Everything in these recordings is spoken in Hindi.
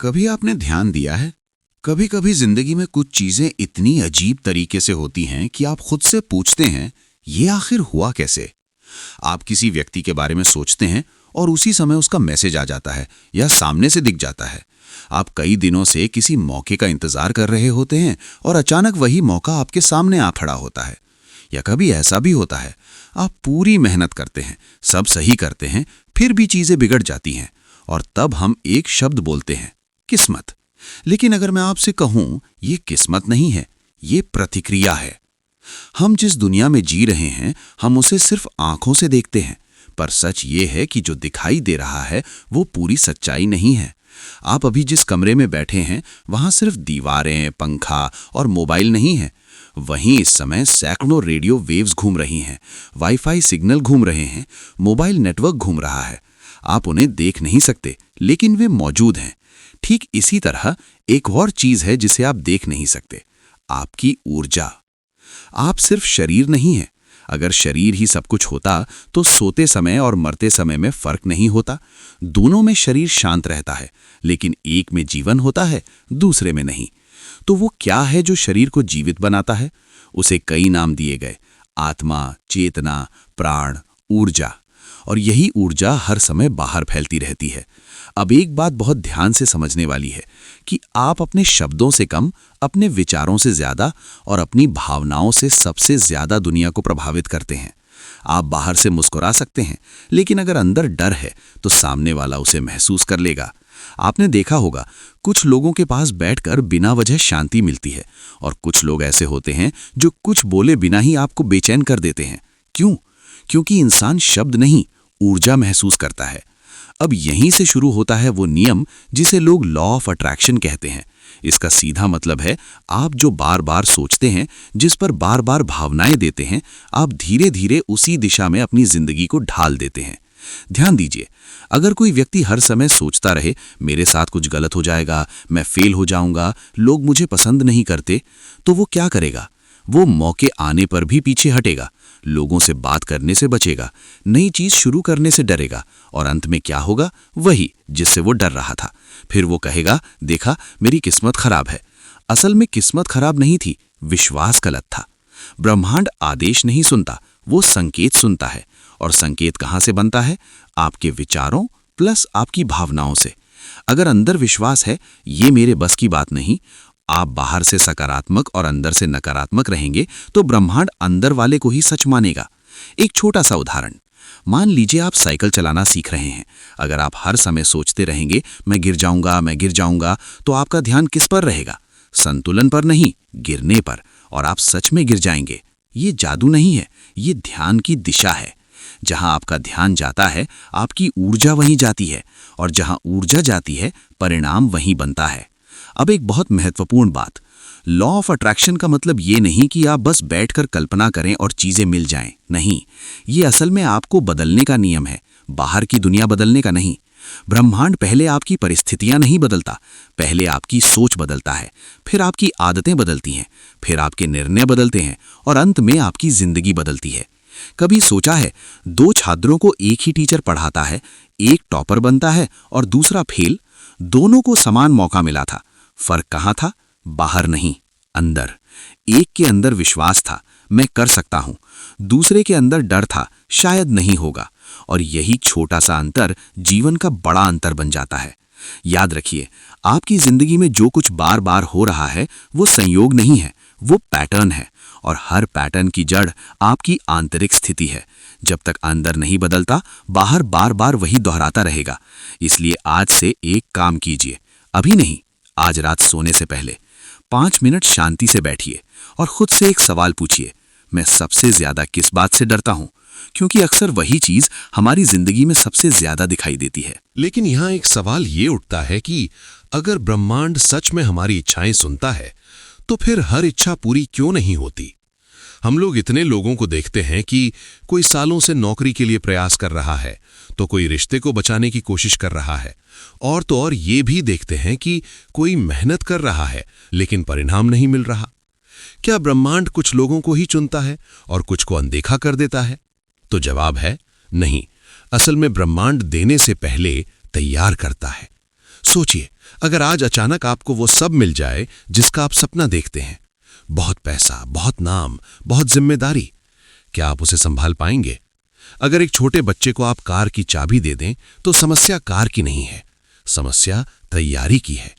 कभी आपने ध्यान दिया है, कभी कभी जिंदगी में कुछ चीजें इतनी अजीब तरीके से होती हैं कि आप खुद से पूछते हैं, ये आखिर हुआ कैसे। आप किसी व्यक्ति के बारे में सोचते हैं और उसी समय उसका मैसेज आ जाता है या सामने से दिख जाता है। आप कई दिनों से किसी मौके का इंतजार कर रहे होते हैं और अचानक वही मौका आपके सामने आ खड़ा होता है। या कभी ऐसा भी होता है, आप पूरी मेहनत करते हैं, सब सही करते हैं, फिर भी चीजें बिगड़ जाती हैं और तब हम एक शब्द बोलते हैं, किस्मत। लेकिन अगर मैं आपसे कहूं, ये किस्मत नहीं है, ये प्रतिक्रिया है। हम जिस दुनिया में जी रहे हैं, हम उसे सिर्फ आंखों से देखते हैं, पर सच ये है कि जो दिखाई दे रहा है वो पूरी सच्चाई नहीं है। आप अभी जिस कमरे में बैठे हैं, वहां सिर्फ दीवारें, पंखा और मोबाइल नहीं है। वहीं इस समय सैकड़ों रेडियो वेव्स घूम रही हैं, वाईफाई सिग्नल घूम रहे हैं, मोबाइल नेटवर्क घूम रहा है। आप उन्हें देख नहीं सकते, लेकिन वे मौजूद हैं। ठीक इसी तरह एक और चीज है जिसे आप देख नहीं सकते, आपकी ऊर्जा। आप सिर्फ शरीर नहीं है। अगर शरीर ही सब कुछ होता तो सोते समय और मरते समय में फर्क नहीं होता। दोनों में शरीर शांत रहता है, लेकिन एक में जीवन होता है, दूसरे में नहीं। तो वो क्या है जो शरीर को जीवित बनाता है? उसे कई नाम दिए गए, आत्मा, चेतना, प्राण, ऊर्जा। और यही ऊर्जा हर समय बाहर फैलती रहती है। अब एक बात बहुत ध्यान से समझने वाली है कि आप अपने शब्दों से कम, अपने विचारों से ज्यादा और अपनी भावनाओं से सबसे ज्यादा दुनिया को प्रभावित करते हैं। आप बाहर से मुस्कुरा सकते हैं, लेकिन अगर अंदर डर है तो सामने वाला उसे महसूस कर लेगा। आपने देखा होगा, कुछ लोगों के पास बैठकर बिना वजह शांति मिलती है और कुछ लोग ऐसे होते हैं जो कुछ बोले बिना ही आपको बेचैन कर देते हैं। क्यों? क्योंकि इंसान शब्द नहीं, ऊर्जा महसूस करता है। अब यहीं से शुरू होता है वो नियम जिसे लोग लॉ ऑफ अट्रैक्शन कहते हैं। इसका सीधा मतलब है, आप जो बार बार सोचते हैं, जिस पर बार बार भावनाएं देते हैं, आप धीरे धीरे उसी दिशा में अपनी जिंदगी को ढाल देते हैं। ध्यान दीजिए, अगर कोई व्यक्ति हर समय सोचता रहे, मेरे साथ कुछ गलत हो जाएगा, मैं फेल हो जाऊंगा, लोग मुझे पसंद नहीं करते, तो वो क्या करेगा? वो मौके आने पर भी पीछे हटेगा, लोगों से बात करने से बचेगा, नई चीज शुरू करने से डरेगा और अंत में क्या होगा? वही जिससे वो डर रहा था। फिर वो कहेगा, देखा, मेरी किस्मत खराब है। असल में किस्मत खराब नहीं थी, विश्वास गलत था। ब्रह्मांड आदेश नहीं सुनता, वो संकेत सुनता है। और संकेत कहां से बनता है? आपके विचारों प्लस आपकी भावनाओं से। अगर अंदर विश्वास है, ये मेरे बस की बात नहीं, आप बाहर से सकारात्मक और अंदर से नकारात्मक रहेंगे, तो ब्रह्मांड अंदर वाले को ही सच मानेगा। एक छोटा सा उदाहरण, मान लीजिए आप साइकिल चलाना सीख रहे हैं। अगर आप हर समय सोचते रहेंगे, मैं गिर जाऊंगा, तो आपका ध्यान किस पर रहेगा? संतुलन पर नहीं, गिरने पर, और आप सच में गिर जाएंगे। ये जादू नहीं है, ये ध्यान की दिशा है। जहां आपका ध्यान जाता है, आपकी ऊर्जा वहीं जाती है, और जहां ऊर्जा जाती है, परिणाम वहीं बनता है। अब एक बहुत महत्वपूर्ण बात, लॉ ऑफ अट्रैक्शन का मतलब ये नहीं कि आप बस बैठकर कल्पना करें और चीजें मिल जाएं। नहीं, ये असल में आपको बदलने का नियम है, बाहर की दुनिया बदलने का नहीं। ब्रह्मांड पहले आपकी परिस्थितियां नहीं बदलता, पहले आपकी सोच बदलता है, फिर आपकी आदतें बदलती हैं, फिर आपके निर्णय बदलते हैं, और अंत में आपकी जिंदगी बदलती है। कभी सोचा है, दो छात्रों को एक ही टीचर पढ़ाता है, एक टॉपर बनता है और दूसरा फेल। दोनों को समान मौका मिला था, फर्क कहां था? बाहर नहीं, अंदर। एक के अंदर विश्वास था, मैं कर सकता हूं, दूसरे के अंदर डर था, शायद नहीं होगा। और यही छोटा सा अंतर जीवन का बड़ा अंतर बन जाता है। याद रखिए, आपकी जिंदगी में जो कुछ बार बार हो रहा है, वो संयोग नहीं है, वो पैटर्न है। और हर पैटर्न की जड़ आपकी आंतरिक स्थिति है। जब तक अंदर नहीं बदलता, बाहर बार बार वही दोहराता रहेगा। इसलिए आज से एक काम कीजिए, अभी नहीं, आज रात सोने से पहले 5 मिनट शांति से बैठिए और खुद से एक सवाल पूछिए, मैं सबसे ज्यादा किस बात से डरता हूं? क्योंकि अक्सर वही चीज हमारी जिंदगी में सबसे ज्यादा दिखाई देती है। लेकिन यहां एक सवाल ये उठता है कि अगर ब्रह्मांड सच में हमारी इच्छाएं सुनता है, तो फिर हर इच्छा पूरी क्यों नहीं होती? हम लोग इतने लोगों को देखते हैं कि कोई सालों से नौकरी के लिए प्रयास कर रहा है, तो कोई रिश्ते को बचाने की कोशिश कर रहा है, और तो और ये भी देखते हैं कि कोई मेहनत कर रहा है लेकिन परिणाम नहीं मिल रहा। क्या ब्रह्मांड कुछ लोगों को ही चुनता है और कुछ को अनदेखा कर देता है? तो जवाब है नहीं। असल में ब्रह्मांड देने से पहले तैयार करता है। सोचिए, अगर आज अचानक आपको वो सब मिल जाए जिसका आप सपना देखते हैं, बहुत पैसा, बहुत नाम, बहुत जिम्मेदारी, क्या आप उसे संभाल पाएंगे? अगर एक छोटे बच्चे को आप कार की चाबी दे दें तो समस्या कार की नहीं है, समस्या तैयारी की है।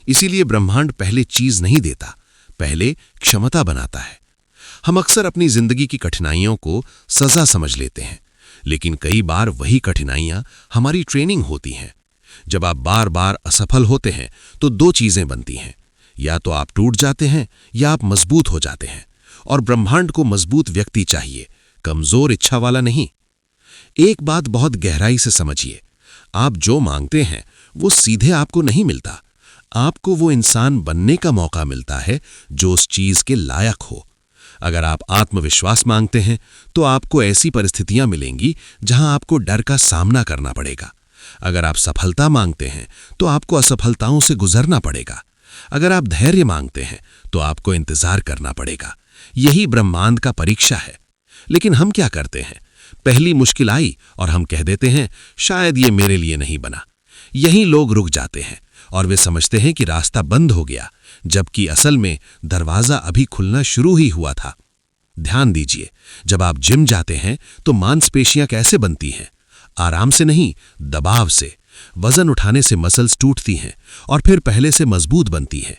इसीलिए ब्रह्मांड पहले चीज नहीं देता, पहले क्षमता बनाता है। हम अक्सर अपनी जिंदगी की कठिनाइयों को सजा समझ लेते हैं, लेकिन कई बार वही कठिनाइयां हमारी ट्रेनिंग होती हैं। जब आप बार बार असफल होते हैं तो दो चीजें बनती हैं, या तो आप टूट जाते हैं या आप मजबूत हो जाते हैं। और ब्रह्मांड को मजबूत व्यक्ति चाहिए, कमजोर इच्छा वाला नहीं। एक बात बहुत गहराई से समझिए, आप जो मांगते हैं वो सीधे आपको नहीं मिलता। आपको वो इंसान बनने का मौका मिलता है जो उस चीज के लायक हो। अगर आप आत्मविश्वास मांगते हैं तो आपको ऐसी परिस्थितियां मिलेंगी जहां आपको डर का सामना करना पड़ेगा। अगर आप सफलता मांगते हैं तो आपको असफलताओं से गुजरना पड़ेगा। अगर आप धैर्य मांगते हैं तो आपको इंतजार करना पड़ेगा। यही ब्रह्मांड का परीक्षा है। लेकिन हम क्या करते हैं, पहली मुश्किल आई और हम कह देते हैं शायद ये मेरे लिए नहीं बना। यही लोग रुक जाते हैं और वे समझते हैं कि रास्ता बंद हो गया, जबकि असल में दरवाजा अभी खुलना शुरू ही हुआ था। ध्यान दीजिए, जब आप जिम जाते हैं तो मांसपेशियां कैसे बनती हैं? आराम से नहीं, दबाव से। वजन उठाने से मसल्स टूटती हैं और फिर पहले से मजबूत बनती हैं।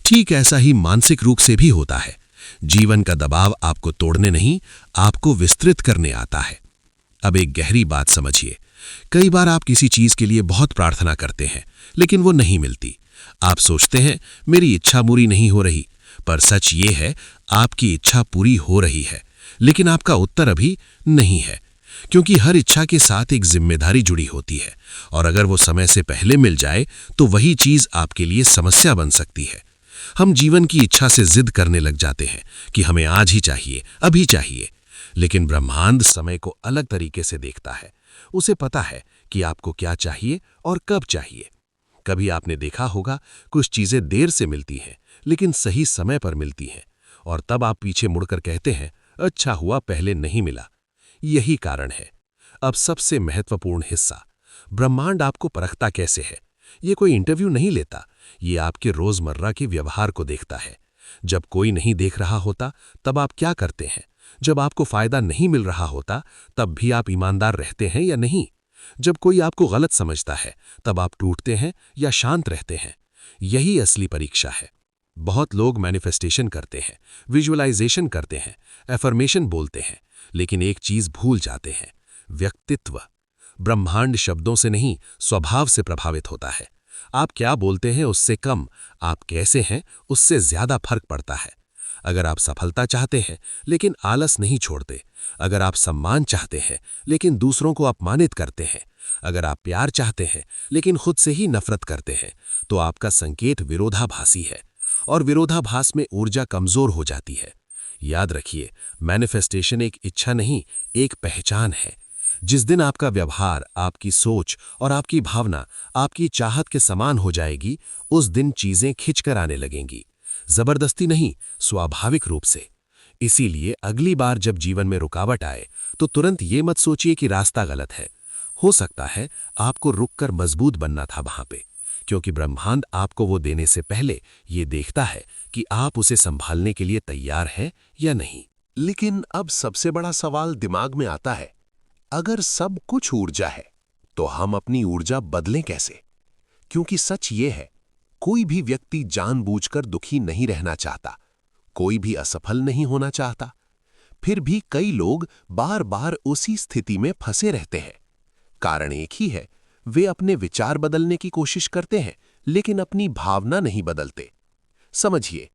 ठीक ऐसा ही मानसिक रूप से भी होता है। जीवन का दबाव आपको तोड़ने नहीं, आपको विस्तृत करने आता है। अब एक गहरी बात समझिए, कई बार आप किसी चीज के लिए बहुत प्रार्थना करते हैं लेकिन वो नहीं मिलती। आप सोचते हैं मेरी इच्छा पूरी नहीं हो रही, पर सच ये है आपकी इच्छा पूरी हो रही है, लेकिन आपका उत्तर अभी नहीं है, क्योंकि हर इच्छा के साथ एक जिम्मेदारी जुड़ी होती है। और अगर वो समय से पहले मिल जाए तो वही चीज आपके लिए समस्या बन सकती है। हम जीवन की इच्छा से जिद करने लग जाते हैं कि हमें आज ही चाहिए, अभी चाहिए। लेकिन ब्रह्मांड समय को अलग तरीके से देखता है। उसे पता है कि आपको क्या चाहिए और कब चाहिए। कभी आपने देखा होगा कुछ चीजें देर से मिलती हैं लेकिन सही समय पर मिलती हैं, और तब आप पीछे मुड़कर कहते हैं अच्छा हुआ पहले नहीं मिला। यही कारण है। अब सबसे महत्वपूर्ण हिस्सा, ब्रह्मांड आपको परखता कैसे है। ये कोई इंटरव्यू नहीं लेता, ये आपके रोजमर्रा के व्यवहार को देखता है। जब कोई नहीं देख रहा होता तब आप क्या करते हैं? जब आपको फायदा नहीं मिल रहा होता तब भी आप ईमानदार रहते हैं या नहीं? जब कोई आपको गलत समझता है तब आप टूटते हैं या शांत रहते हैं? यही असली परीक्षा है। बहुत लोग मैनिफेस्टेशन करते हैं, विजुअलाइजेशन करते हैं, एफर्मेशन बोलते हैं, लेकिन एक चीज भूल जाते हैं, व्यक्तित्व। ब्रह्मांड शब्दों से नहीं, स्वभाव से प्रभावित होता है। आप क्या बोलते हैं उससे कम, आप कैसे हैं उससे ज्यादा फर्क पड़ता है। अगर आप सफलता चाहते हैं लेकिन आलस नहीं छोड़ते, अगर आप सम्मान चाहते हैं लेकिन दूसरों को अपमानित करते हैं, अगर आप प्यार चाहते हैं लेकिन खुद से ही नफरत करते हैं, तो आपका संकेत विरोधाभासी है, और विरोधाभास में ऊर्जा कमजोर हो जाती है। याद रखिए, मैनिफेस्टेशन एक इच्छा नहीं, एक पहचान है। जिस दिन आपका व्यवहार, आपकी सोच और आपकी भावना आपकी चाहत के समान हो जाएगी, उस दिन चीजें खिंचकर आने लगेंगी। जबरदस्ती नहीं, स्वाभाविक रूप से। इसीलिए अगली बार जब जीवन में रुकावट आए तो तुरंत ये मत सोचिए कि रास्ता गलत है। हो सकता है आपको रुककर मजबूत बनना था वहां पे, क्योंकि ब्रह्मांड आपको वो देने से पहले ये देखता है कि आप उसे संभालने के लिए तैयार हैं या नहीं। लेकिन अब सबसे बड़ा सवाल दिमाग में आता है, अगर सब कुछ ऊर्जा है तो हम अपनी ऊर्जा बदलें कैसे? क्योंकि सच ये है, कोई भी व्यक्ति जानबूझकर दुखी नहीं रहना चाहता, कोई भी असफल नहीं होना चाहता। फिर भी कई लोग बार बार उसी स्थिति में फंसे रहते हैं। कारण एक ही है, वे अपने विचार बदलने की कोशिश करते हैं लेकिन अपनी भावना नहीं बदलते। समझिए,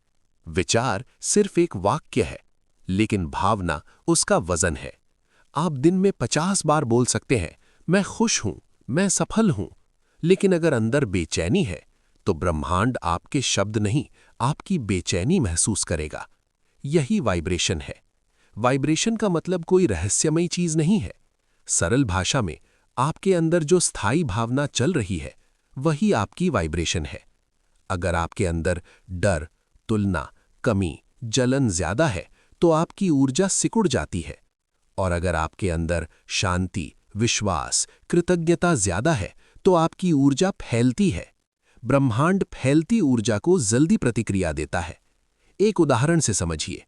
विचार सिर्फ एक वाक्य है, लेकिन भावना उसका वजन है। आप दिन में 50 बार बोल सकते हैं मैं खुश हूं, मैं सफल हूं, लेकिन अगर अंदर बेचैनी है तो ब्रह्मांड आपके शब्द नहीं, आपकी बेचैनी महसूस करेगा। यही वाइब्रेशन है। वाइब्रेशन का मतलब कोई रहस्यमयी चीज नहीं है। सरल भाषा में, आपके अंदर जो स्थायी भावना चल रही है वही आपकी वाइब्रेशन है। अगर आपके अंदर डर, तुलना, कमी, जलन ज्यादा है तो आपकी ऊर्जा सिकुड़ जाती है। और अगर आपके अंदर शांति, विश्वास, कृतज्ञता ज्यादा है तो आपकी ऊर्जा फैलती है। ब्रह्मांड फैलती ऊर्जा को जल्दी प्रतिक्रिया देता है। एक उदाहरण से समझिए।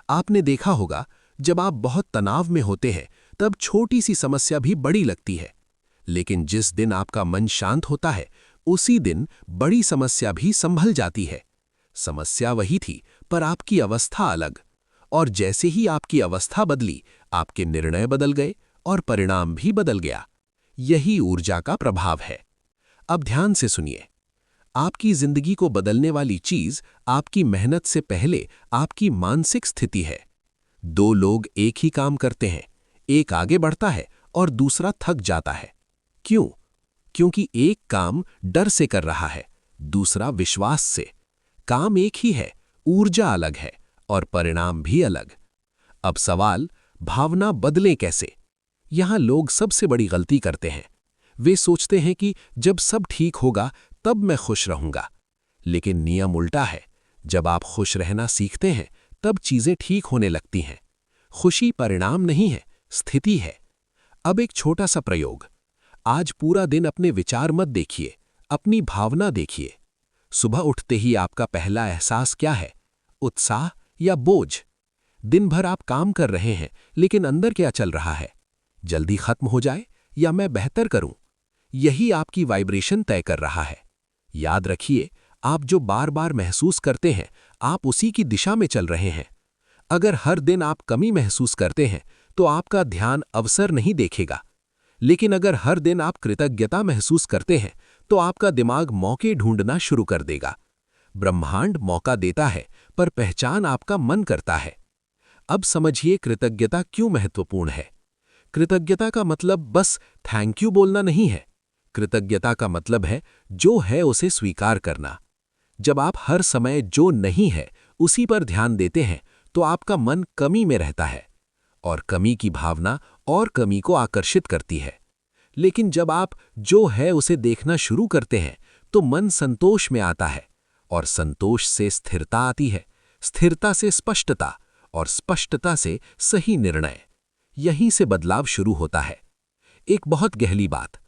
आपने देखा होगा, जब आप बहुत तनाव में होते हैं तब छोटी सी समस्या भी बड़ी लगती है, लेकिन जिस दिन आपका मन शांत होता है उसी दिन बड़ी समस्या भी संभल जाती है। समस्या वही थी, पर आपकी अवस्था अलग, और जैसे ही आपकी अवस्था बदली, आपके निर्णय बदल गए और परिणाम भी बदल गया। यही ऊर्जा का प्रभाव है। अब ध्यान से सुनिए। आपकी जिंदगी को बदलने वाली चीज आपकी मेहनत से पहले आपकी मानसिक स्थिति है। दो लोग एक ही काम करते हैं, एक आगे बढ़ता है और दूसरा थक जाता है। क्यों? क्योंकि एक काम डर से कर रहा है, दूसरा विश्वास से। काम एक ही है, ऊर्जा अलग है और परिणाम भी अलग। अब सवाल, भावना बदलें कैसे? यहां लोग सबसे बड़ी गलती करते हैं। वे सोचते हैं कि जब सब ठीक होगा तब मैं खुश रहूंगा। लेकिन नियम उल्टा है। जब आप खुश रहना सीखते हैं तब चीजें ठीक होने लगती हैं। खुशी परिणाम नहीं है, स्थिति है। अब एक छोटा सा प्रयोग। आज पूरा दिन अपने विचार मत देखिए, अपनी भावना देखिए। सुबह उठते ही आपका पहला एहसास क्या है? उत्साह या बोझ? दिन भर आप काम कर रहे हैं, लेकिन अंदर क्या चल रहा है? जल्दी खत्म हो जाए या मैं बेहतर करूं? यही आपकी वाइब्रेशन तय कर रहा है। याद रखिए, आप जो बार बार महसूस करते हैं, आप उसी की दिशा में चल रहे हैं। अगर हर दिन आप कमी महसूस करते हैं तो आपका ध्यान अवसर नहीं देखेगा, लेकिन अगर हर दिन आप कृतज्ञता महसूस करते हैं तो आपका दिमाग मौके ढूंढना शुरू कर देगा। ब्रह्मांड मौका देता है, पर पहचान आपका मन करता है। अब समझिए कृतज्ञता क्यों महत्वपूर्ण है। कृतज्ञता का मतलब बस थैंक यू बोलना नहीं है। कृतज्ञता का मतलब है जो है उसे स्वीकार करना। जब आप हर समय जो नहीं है उसी पर ध्यान देते हैं तो आपका मन कमी में रहता है, और कमी की भावना और कमी को आकर्षित करती है। लेकिन जब आप जो है उसे देखना शुरू करते हैं तो मन संतोष में आता है, और संतोष से स्थिरता आती है, स्थिरता से स्पष्टता, और स्पष्टता से सही निर्णय। यहीं से बदलाव शुरू होता है। एक बहुत गहरी बात,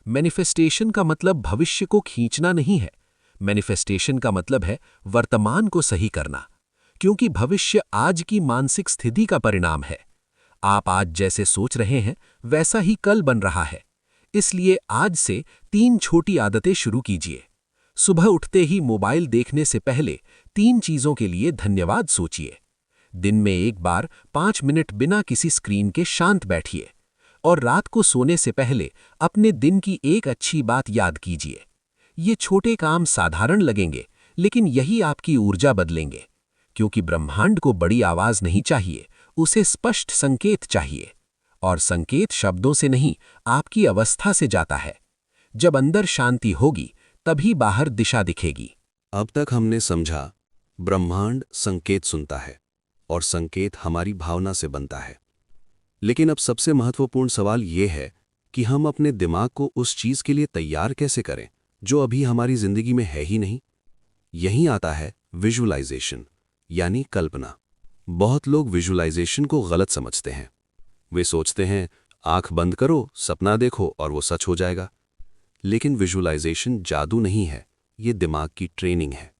मैनिफेस्टेशन का मतलब भविष्य को खींचना नहीं है। मैनिफेस्टेशन का मतलब है वर्तमान को सही करना, क्योंकि भविष्य आज की मानसिक स्थिति का परिणाम है। आप आज जैसे सोच रहे हैं वैसा ही कल बन रहा है। इसलिए आज से 3 छोटी आदतें शुरू कीजिए। सुबह उठते ही मोबाइल देखने से पहले 3 चीजों के लिए धन्यवाद सोचिए। दिन में एक बार 5 मिनट बिना किसी स्क्रीन के शांत बैठिए, और रात को सोने से पहले अपने दिन की एक अच्छी बात याद कीजिए। ये छोटे काम साधारण लगेंगे, लेकिन यही आपकी ऊर्जा बदलेंगे, क्योंकि ब्रह्मांड को बड़ी आवाज नहीं चाहिए, उसे स्पष्ट संकेत चाहिए। और संकेत शब्दों से नहीं, आपकी अवस्था से जाता है। जब अंदर शांति होगी तभी बाहर दिशा दिखेगी। अब तक हमने समझा, ब्रह्मांड संकेत सुनता है और संकेत हमारी भावना से बनता है। लेकिन अब सबसे महत्वपूर्ण सवाल यह है कि हम अपने दिमाग को उस चीज के लिए तैयार कैसे करें जो अभी हमारी जिंदगी में है ही नहीं। यहीं आता है विजुअलाइजेशन, यानी कल्पना। बहुत लोग विजुअलाइजेशन को गलत समझते हैं। वे सोचते हैं आंख बंद करो, सपना देखो और वो सच हो जाएगा। लेकिन विजुअलाइजेशन जादू नहीं है, ये दिमाग की ट्रेनिंग है।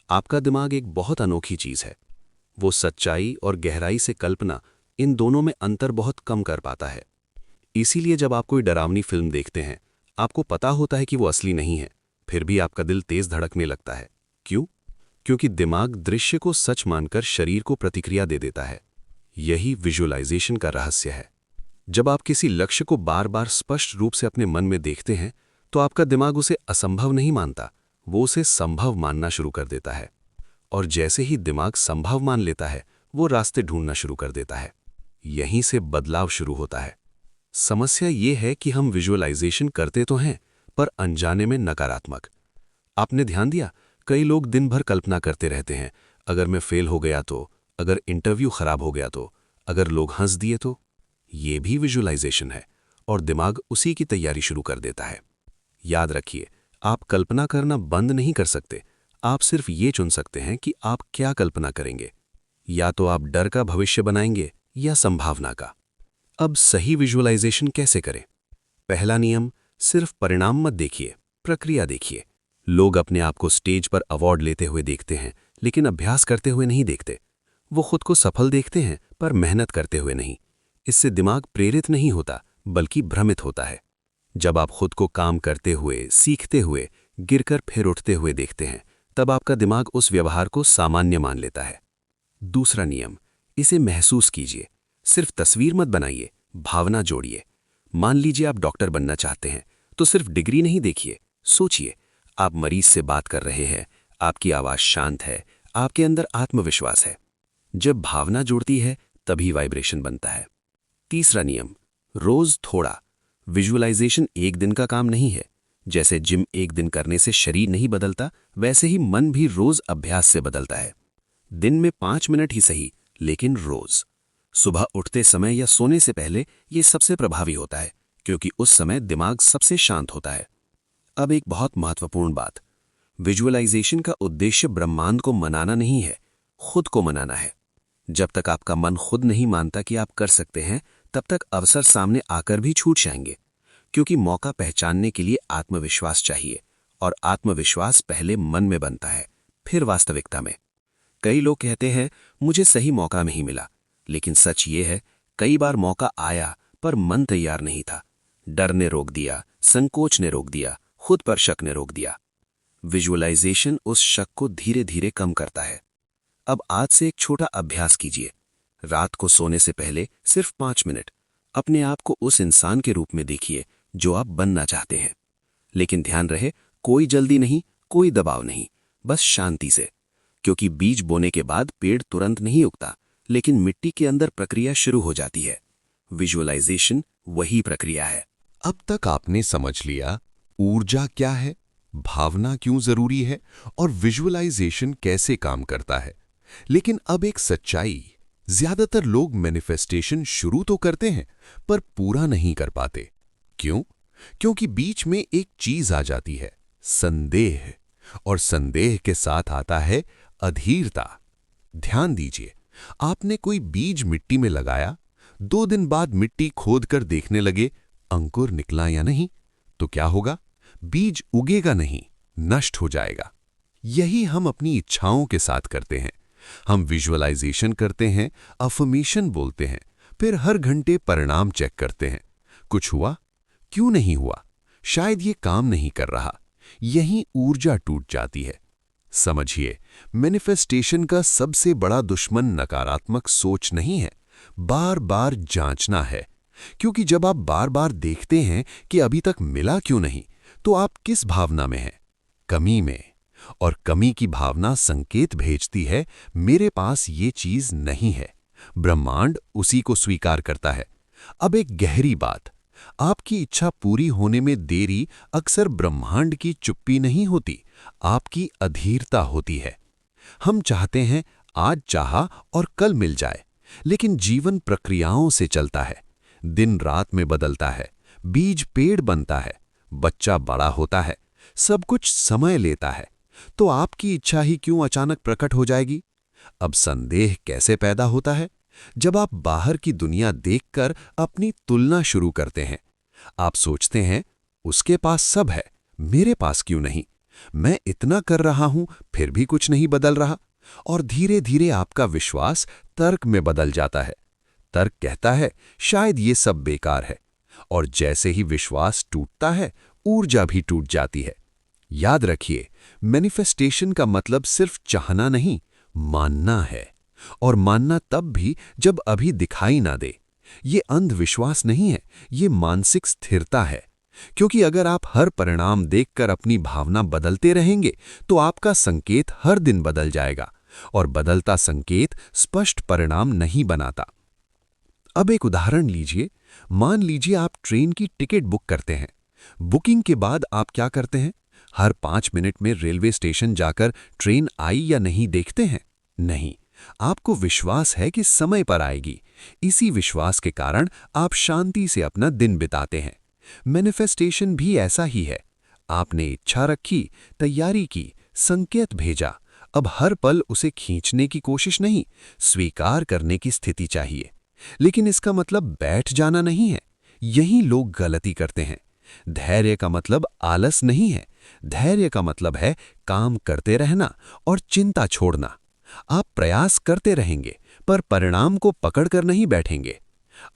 आपका दिमाग एक बहुत अनोखी चीज है। वो सच्चाई और गहराई से कल्पना, इन दोनों में अंतर बहुत कम कर पाता है। इसीलिए जब आप कोई डरावनी फिल्म देखते हैं, आपको पता होता है कि वो असली नहीं है, फिर भी आपका दिल तेज धड़कने लगता है। क्यों? क्योंकि दिमाग दृश्य को सच मानकर शरीर को प्रतिक्रिया दे देता है। यही विजुअलाइजेशन का रहस्य है। जब आप किसी लक्ष्य को बार बार स्पष्ट रूप से अपने मन में देखते हैं तो आपका दिमाग उसे असंभव नहीं मानता, वो उसे संभव मानना शुरू कर देता है। और जैसे ही दिमाग संभव मान लेता है, वो रास्ते ढूंढना शुरू कर देता है। यहीं से बदलाव शुरू होता है। समस्या ये है कि हम विजुअलाइजेशन करते तो हैं, पर अनजाने में नकारात्मक। आपने ध्यान दिया, कई लोग दिन भर कल्पना करते रहते हैं, अगर मैं फेल हो गया तो, अगर इंटरव्यू खराब हो गया तो, अगर लोग हंस दिए तो। ये भी विजुअलाइजेशन है, और दिमाग उसी की तैयारी शुरू कर देता है। याद रखिए, आप कल्पना करना बंद नहीं कर सकते। आप सिर्फ ये चुन सकते हैं कि आप क्या कल्पना करेंगे। या तो आप डर का भविष्य बनाएंगे या संभावना का। अब सही विजुअलाइजेशन कैसे करें? पहला नियम, सिर्फ परिणाम मत देखिए, प्रक्रिया देखिए। लोग अपने आप को स्टेज पर अवार्ड लेते हुए देखते हैं, लेकिन अभ्यास करते हुए नहीं देखते। वो खुद को सफल देखते हैं, पर मेहनत करते हुए नहीं। इससे दिमाग प्रेरित नहीं होता, बल्कि भ्रमित होता है। जब आप खुद को काम करते हुए, सीखते हुए, गिरकर फिर उठते हुए देखते हैं, तब आपका दिमाग उस व्यवहार को सामान्य मान लेता है। दूसरा नियम, इसे महसूस कीजिए। सिर्फ तस्वीर मत बनाइए, भावना जोड़िए। मान लीजिए आप डॉक्टर बनना चाहते हैं, तो सिर्फ डिग्री नहीं देखिए, सोचिए। आप मरीज से बात कर रहे हैं, आपकी आवाज शांत है, आपके अंदर आत्मविश्वास है। जब भावना जुड़ती है, तभी वाइब्रेशन बनता है। तीसरा नियम, रोज थोड़ा। विजुअलाइजेशन एक दिन का काम नहीं है। जैसे जिम एक दिन करने से शरीर नहीं बदलता, वैसे ही मन भी रोज अभ्यास से बदलता है। दिन में 5 मिनट ही सही, लेकिन रोज। सुबह उठते समय या सोने से पहले ये सबसे प्रभावी होता है, क्योंकि उस समय दिमाग सबसे शांत होता है। अब एक बहुत महत्वपूर्ण बात, विजुअलाइजेशन का उद्देश्य ब्रह्मांड को मनाना नहीं है, खुद को मनाना है। जब तक आपका मन खुद नहीं मानता कि आप कर सकते हैं, तब तक अवसर सामने आकर भी छूट जाएंगे, क्योंकि मौका पहचानने के लिए आत्मविश्वास चाहिए, और आत्मविश्वास पहले मन में बनता है, फिर वास्तविकता में। कई लोग कहते हैं मुझे सही मौका नहीं मिला, लेकिन सच ये है, कई बार मौका आया पर मन तैयार नहीं था। डर ने रोक दिया, संकोच ने रोक दिया, खुद पर शक ने रोक दिया। विजुअलाइजेशन उस शक को धीरे धीरे कम करता है। अब आज से एक छोटा अभ्यास कीजिए। रात को सोने से पहले सिर्फ 5 मिनट अपने आप को उस इंसान के रूप में देखिए जो आप बनना चाहते हैं। लेकिन ध्यान रहे, कोई जल्दी नहीं, कोई दबाव नहीं, बस शांति से। क्योंकि बीज बोने के बाद पेड़ तुरंत नहीं उगता, लेकिन मिट्टी के अंदर प्रक्रिया शुरू हो जाती है। विजुअलाइजेशन वही प्रक्रिया है। अब तक आपने समझ लिया ऊर्जा क्या है, भावना क्यों जरूरी है और विजुअलाइजेशन कैसे काम करता है। लेकिन अब एक सच्चाई, ज्यादातर लोग मैनिफेस्टेशन शुरू तो करते हैं पर पूरा नहीं कर पाते। क्यों? क्योंकि बीच में एक चीज आ जाती है, संदेह। और संदेह के साथ आता है अधीरता। ध्यान दीजिए, आपने कोई बीज मिट्टी में लगाया, 2 दिन बाद मिट्टी खोदकर देखने लगे अंकुर निकला या नहीं, तो क्या होगा? बीज उगेगा नहीं, नष्ट हो जाएगा। यही हम अपनी इच्छाओं के साथ करते हैं। हम विजुअलाइजेशन करते हैं, अफर्मेशन बोलते हैं, फिर हर घंटे परिणाम चेक करते हैं। कुछ हुआ? क्यों नहीं हुआ? शायद ये काम नहीं कर रहा। यहीं ऊर्जा टूट जाती है। समझिए, मैनिफेस्टेशन का सबसे बड़ा दुश्मन नकारात्मक सोच नहीं है, बार बार जांचना है। क्योंकि जब आप बार बार देखते हैं कि अभी तक मिला क्यों नहीं, तो आप किस भावना में हैं? कमी में। और कमी की भावना संकेत भेजती है, मेरे पास ये चीज नहीं है। ब्रह्मांड उसी को स्वीकार करता है। अब एक गहरी बात, आपकी इच्छा पूरी होने में देरी अक्सर ब्रह्मांड की चुप्पी नहीं होती, आपकी अधीरता होती है। हम चाहते हैं आज चाहा और कल मिल जाए, लेकिन जीवन प्रक्रियाओं से चलता है। दिन रात में बदलता है, बीज पेड़ बनता है, बच्चा बड़ा होता है, सब कुछ समय लेता है। तो आपकी इच्छा ही क्यों अचानक प्रकट हो जाएगी? अब संदेह कैसे पैदा होता है? जब आप बाहर की दुनिया देखकर अपनी तुलना शुरू करते हैं। आप सोचते हैं उसके पास सब है, मेरे पास क्यों नहीं? मैं इतना कर रहा हूं, फिर भी कुछ नहीं बदल रहा। और धीरे धीरे आपका विश्वास तर्क में बदल जाता है। तर्क कहता है शायद ये सब बेकार है। और जैसे ही विश्वास टूटता है, ऊर्जा भी टूट जाती है। याद रखिए, मैनिफेस्टेशन का मतलब सिर्फ चाहना नहीं, मानना है। और मानना तब भी जब अभी दिखाई ना दे। ये अंधविश्वास नहीं है, ये मानसिक स्थिरता है। क्योंकि अगर आप हर परिणाम देखकर अपनी भावना बदलते रहेंगे, तो आपका संकेत हर दिन बदल जाएगा। और बदलता संकेत स्पष्ट परिणाम नहीं बनाता। अब एक उदाहरण लीजिए। मान लीजिए आप ट्रेन की टिकट बुक करते हैं। बुकिंग के बाद आप क्या करते हैं? हर 5 मिनट में रेलवे स्टेशन जाकर ट्रेन आई या नहीं देखते हैं? नहीं, आपको विश्वास है कि समय पर आएगी। इसी विश्वास के कारण आप शांति से अपना दिन बिताते हैं। मैनिफेस्टेशन भी ऐसा ही है। आपने इच्छा रखी, तैयारी की, संकेत भेजा। अब हर पल उसे खींचने की कोशिश नहीं, स्वीकार करने की स्थिति चाहिए। लेकिन इसका मतलब बैठ जाना नहीं है। यही लोग गलती करते हैं। धैर्य का मतलब आलस नहीं है। धैर्य का मतलब है काम करते रहना और चिंता छोड़ना। आप प्रयास करते रहेंगे पर परिणाम को पकड़कर नहीं बैठेंगे।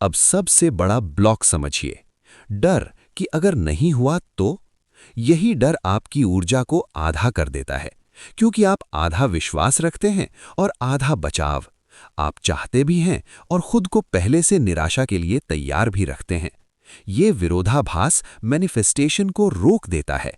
अब सबसे बड़ा ब्लॉक समझिए, डर कि अगर नहीं हुआ तो। यही डर आपकी ऊर्जा को आधा कर देता है, क्योंकि आप आधा विश्वास रखते हैं और आधा बचाव। आप चाहते भी हैं और खुद को पहले से निराशा के लिए तैयार भी रखते हैं। ये विरोधाभास मैनिफेस्टेशन को रोक देता है।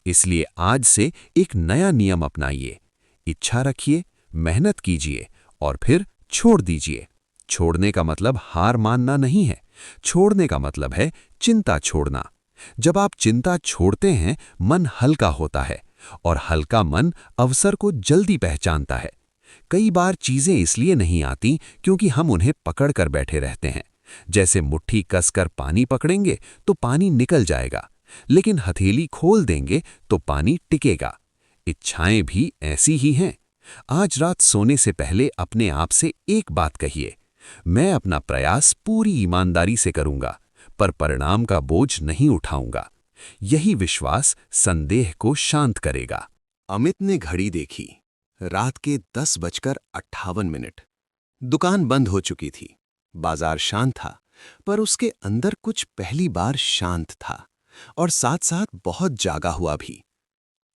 इसलिए आज से एक नया नियम अपनाइए। इच्छा रखिए, मेहनत कीजिए और फिर छोड़ दीजिए। छोड़ने का मतलब हार मानना नहीं है। छोड़ने का मतलब है चिंता छोड़ना। जब आप चिंता छोड़ते हैं, मन हल्का होता है और हल्का मन अवसर को जल्दी पहचानता है। कई बार चीजें इसलिए नहीं आती क्योंकि हम उन्हें पकड़ कर बैठे रहते हैं। जैसे मुट्ठी कसकर पानी पकड़ेंगे तो पानी निकल जाएगा, लेकिन हथेली खोल देंगे तो पानी टिकेगा। इच्छाएं भी ऐसी ही हैं। आज रात सोने से पहले अपने आप से एक बात कहिए, मैं अपना प्रयास पूरी ईमानदारी से करूंगा, पर परिणाम का बोझ नहीं उठाऊंगा। यही विश्वास संदेह को शांत करेगा। अमित ने घड़ी देखी। रात के 10:58। दुकान बंद हो चुकी थी। बाजार शांत था, पर उसके अंदर कुछ पहली बार शांत था और साथ-साथ बहुत जागा हुआ भी।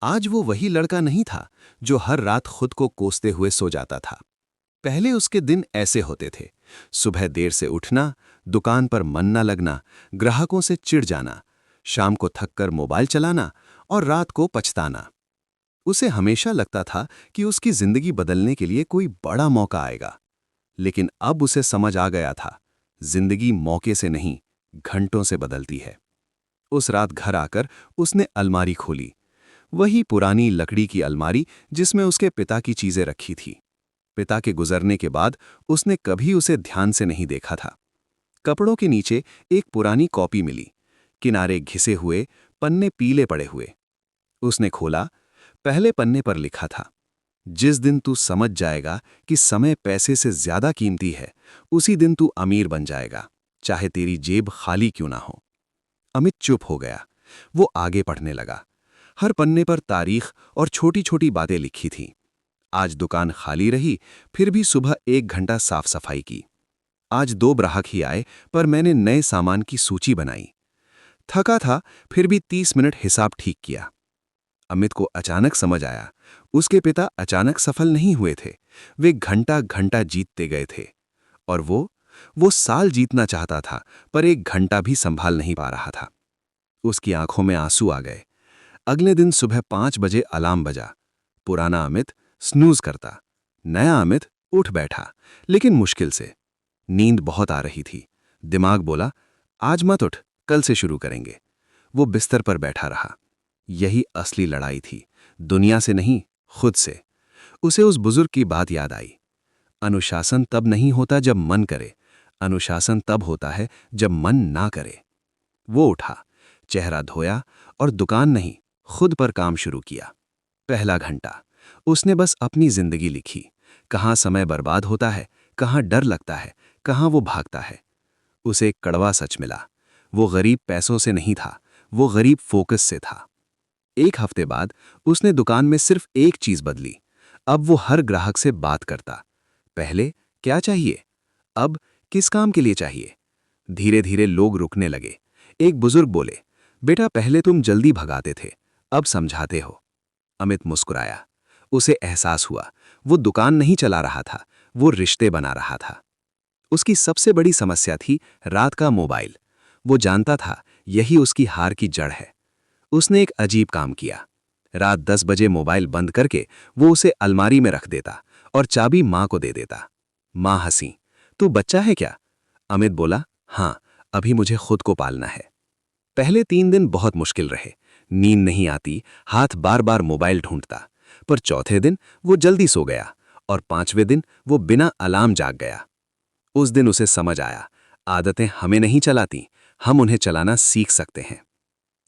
आज वो वही लड़का नहीं था जो हर रात खुद को कोसते हुए सो जाता था। पहले उसके दिन ऐसे होते थे। सुबह देर से उठना, दुकान पर मन न लगना, ग्राहकों से चिढ़ जाना, शाम को थककर मोबाइल चलाना और रात को पछताना। उसे हमेशा लगता था कि उसकी जिंदगी बदलने के लिए कोई बड़ा मौका आएगा। लेकिन अब उसे समझ आ गया था, जिंदगी मौके से नहीं, घंटों से बदलती है। उस रात घर आकर उसने अलमारी खोली। वही पुरानी लकड़ी की अलमारी जिसमें उसके पिता की चीजें रखी थी। पिता के गुजरने के बाद उसने कभी उसे ध्यान से नहीं देखा था। कपड़ों के नीचे एक पुरानी कॉपी मिली, किनारे घिसे हुए, पन्ने पीले पड़े हुए। उसने खोला। पहले पन्ने पर लिखा था, जिस दिन तू समझ जाएगा कि समय पैसे से ज्यादा कीमती है, उसी दिन तू अमीर बन जाएगा, चाहे तेरी जेब खाली क्यों ना हो। अमित चुप हो गया। वो आगे पढ़ने लगा। हर पन्ने पर तारीख और छोटी छोटी बातें लिखी थीं। आज दुकान खाली रही, फिर भी सुबह 1 घंटा साफ सफाई की। आज 2 ग्राहक ही आए, पर मैंने नए सामान की सूची बनाई। थका था, फिर भी 30 मिनट हिसाब ठीक किया। अमित को अचानक समझ आया, उसके पिता अचानक सफल नहीं हुए थे। वे घंटा घंटा जीतते गए थे। और वो साल जीतना चाहता था, पर 1 घंटा भी संभाल नहीं पा रहा था। उसकी आंखों में आंसू आ गए। अगले दिन सुबह 5 बजे अलार्म बजा। पुराना अमित स्नूज करता, नया अमित उठ बैठा, लेकिन मुश्किल से। नींद बहुत आ रही थी। दिमाग बोला, आज मत उठ, कल से शुरू करेंगे। वो बिस्तर पर बैठा रहा। यही असली लड़ाई थी, दुनिया से नहीं, खुद से। उसे उस बुजुर्ग की बात याद आई, अनुशासन तब नहीं होता जब मन करे, अनुशासन तब होता है जब मन ना करे। वो उठा, चेहरा धोया और दुकान नहीं, खुद पर काम शुरू किया। पहला घंटा उसने बस अपनी जिंदगी लिखी। कहाँ समय बर्बाद होता है, कहाँ डर लगता है, कहाँ वो भागता है। उसे एक कड़वा सच मिला, वो गरीब पैसों से नहीं था, वो गरीब फोकस से था। 1 हफ्ते बाद उसने दुकान में सिर्फ एक चीज बदली। अब वो हर ग्राहक से बात करता। पहले क्या चाहिए, अब किस काम के लिए चाहिए। धीरे धीरे लोग रुकने लगे। एक बुजुर्ग बोले, बेटा पहले तुम जल्दी भगाते थे, अब समझाते हो। अमित मुस्कुराया। उसे एहसास हुआ, वो दुकान नहीं चला रहा था, वो रिश्ते बना रहा था। उसकी सबसे बड़ी समस्या थी रात का मोबाइल। वो जानता था यही उसकी हार की जड़ है। उसने एक अजीब काम किया। रात 10 बजे मोबाइल बंद करके वो उसे अलमारी में रख देता और चाबी माँ को दे देता। माँ हंसी, तू बच्चा है क्या? अमित बोला, हाँ, अभी मुझे खुद को पालना है। पहले 3 दिन बहुत मुश्किल रहे। नींद नहीं आती, हाथ बार बार मोबाइल ढूंढता। पर चौथे दिन वो जल्दी सो गया और 5वें दिन वो बिना अलार्म जाग गया। उस दिन उसे समझ आया, आदतें हमें नहीं चलाती, हम उन्हें चलाना सीख सकते हैं।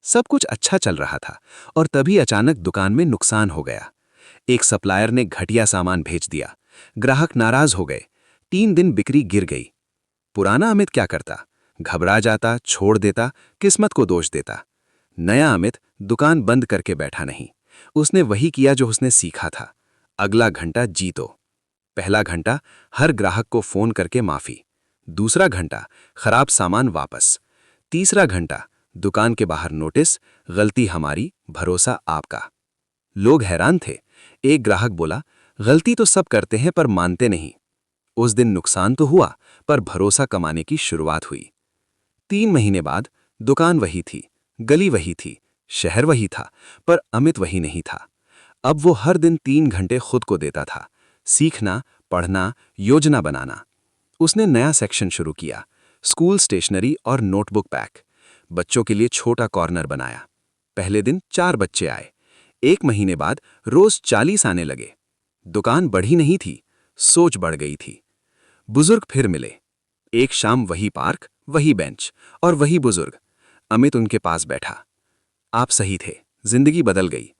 सब कुछ अच्छा चल रहा था और तभी अचानक दुकान में नुकसान हो गया। एक सप्लायर ने घटिया सामान भेज दिया। ग्राहक नाराज हो गए। 3 दिन बिक्री गिर गई। पुराना अमित क्या करता? घबरा जाता, छोड़ देता, किस्मत को दोष देता। नया अमित दुकान बंद करके बैठा नहीं। उसने वही किया जो उसने सीखा था। अगला घंटा जीतो। पहला घंटा हर ग्राहक को फोन करके माफी। दूसरा घंटा खराब सामान वापस। तीसरा घंटा दुकान के बाहर नोटिस, गलती हमारी, भरोसा आपका। लोग हैरान थे। एक ग्राहक बोला, गलती तो सब करते हैं पर मानते नहीं। उस दिन नुकसान तो हुआ पर भरोसा कमाने की शुरुआत हुई। 3 महीने बाद दुकान वही थी, गली वही थी, शहर वही था, पर अमित वही नहीं था। अब वो हर दिन 3 घंटे खुद को देता था। सीखना, पढ़ना, योजना बनाना। उसने नया सेक्शन शुरू किया, स्कूल स्टेशनरी और नोटबुक पैक। बच्चों के लिए छोटा कॉर्नर बनाया। पहले दिन 4 बच्चे आए। 1 महीने बाद रोज 40 आने लगे। दुकान बढ़ी नहीं थी, सोच बढ़ गई थी। बुजुर्ग फिर मिले। एक शाम वही पार्क, वही बेंच और वही बुजुर्ग। अमित उनके पास बैठा। आप सही थे, जिंदगी बदल गई।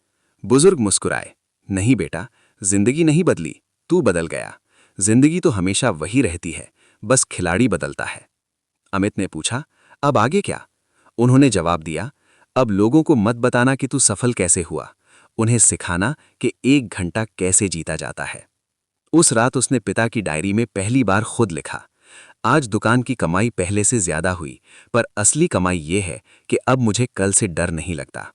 बुजुर्ग मुस्कुराए। नहीं बेटा, जिंदगी नहीं बदली, तू बदल गया। जिंदगी तो हमेशा वही रहती है, बस खिलाड़ी बदलता है। अमित ने पूछा, अब आगे क्या? उन्होंने जवाब दिया, अब लोगों को मत बताना कि तू सफल कैसे हुआ, उन्हें सिखाना कि 1 घंटा कैसे जीता जाता है। उस रात उसने पिता की डायरी में पहली बार खुद लिखा, आज दुकान की कमाई पहले से ज्यादा हुई, पर असली कमाई ये है कि अब मुझे कल से डर नहीं लगता।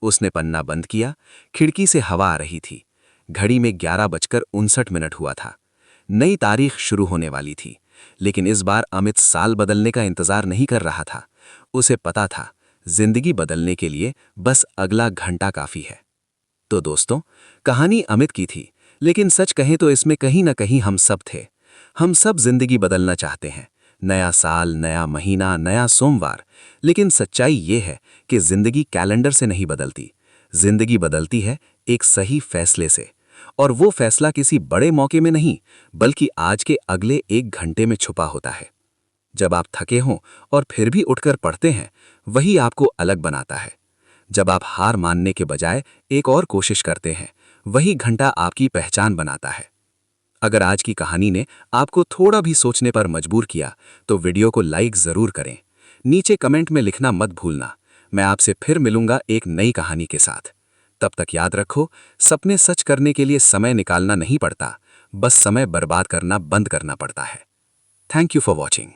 उसने पन्ना बंद किया। खिड़की से हवा आ रही थी। घड़ी में 11:59 हुआ था। नई तारीख शुरू होने वाली थी, लेकिन इस बार अमित साल बदलने का इंतजार नहीं कर रहा था। उसे पता था, जिंदगी बदलने के लिए बस अगला घंटा काफी है। तो दोस्तों, कहानी अमित की थी, लेकिन सच कहें तो इसमें कहीं ना कहीं हम सब थे। हम सब जिंदगी बदलना चाहते हैं, नया साल, नया महीना, नया सोमवार। लेकिन सच्चाई ये है कि जिंदगी कैलेंडर से नहीं बदलती। जिंदगी बदलती है एक सही फैसले से, और वो फैसला किसी बड़े मौके में नहीं, बल्कि आज के अगले 1 घंटे में छुपा होता है। जब आप थके हों और फिर भी उठकर पढ़ते हैं, वही आपको अलग बनाता है। जब आप हार मानने के बजाय एक और कोशिश करते हैं, वही घंटा आपकी पहचान बनाता है। अगर आज की कहानी ने आपको थोड़ा भी सोचने पर मजबूर किया, तो वीडियो को लाइक जरूर करें। नीचे कमेंट में लिखना मत भूलना। मैं आपसे फिर मिलूंगा एक नई कहानी के साथ। तब तक याद रखो, सपने सच करने के लिए समय निकालना नहीं पड़ता, बस समय बर्बाद करना बंद करना पड़ता है। Thank you for watching.